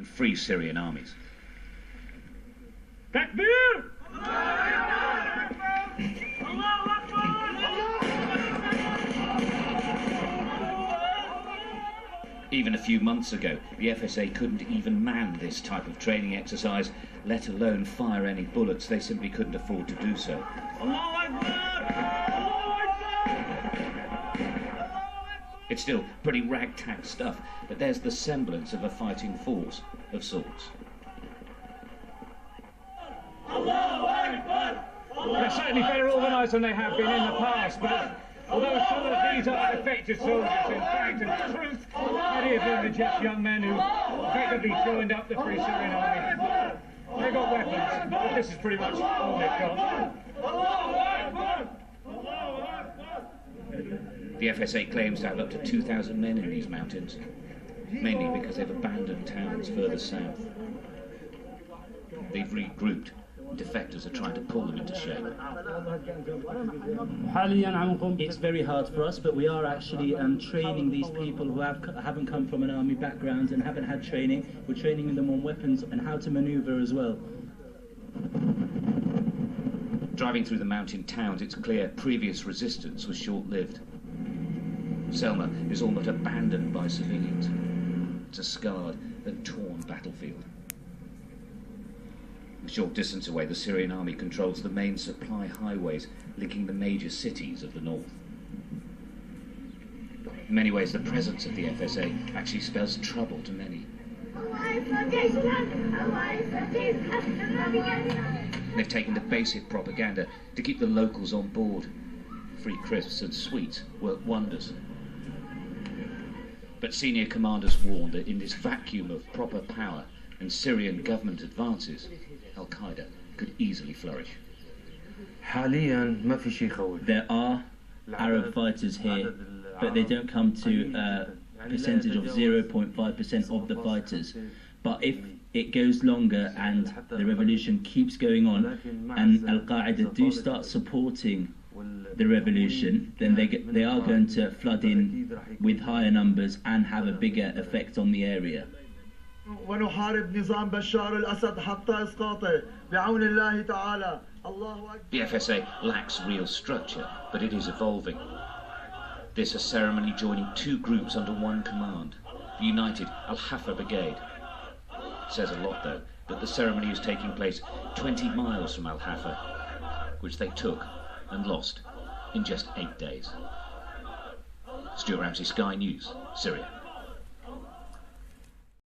and free Syrian armies. Takbir! Even a few months ago, the FSA couldn't even man this type of training exercise, let alone fire any bullets. They simply couldn't afford to do so. It's still pretty ragtag stuff, but there's the semblance of a fighting force of sorts. They're certainly better organised than they have been in the past, but although some of these are effective soldiers, in fact and truth, many of them are just young men who effectively joined up the Free Syrian Army. They've got weapons, but this is pretty much all they've got. The FSA claims to have up to 2,000 men in these mountains, mainly because they've abandoned towns further south. They've regrouped. Defectors are trying to pull them into shape. It's very hard for us, but we are actually training these people who haven't come from an army background and haven't had training. We're training them on weapons and how to maneuver as well. Driving through the mountain towns, it's clear previous resistance was short-lived. Selma is all but abandoned by civilians. It's a scarred and torn battlefield. A short distance away, the Syrian army controls the main supply highways linking the major cities of the north. In many ways, the presence of the FSA actually spells trouble to many. They've taken to basic propaganda to keep the locals on board. Free crisps and sweets work wonders. But senior commanders warned that in this vacuum of proper power and Syrian government advances, Al-Qaeda could easily flourish. There are Arab fighters here, but they don't come to a percentage of 0.5% of the fighters. But if it goes longer and the revolution keeps going on, and Al-Qaeda do start supporting the revolution, then they are going to flood in with higher numbers and have a bigger effect on the area. ونحارب نظام بشار الأسد حتى إسقاطه بعون الله تعالى. The FSA lacks real structure, but it is evolving. This a ceremony joining two groups under one command, the United Al-Hafa Brigade. It says a lot, though, that the ceremony is taking place 20 miles from Al-Hafa, which they took and lost in just 8 days. Stuart Ramsey, Sky News, Syria.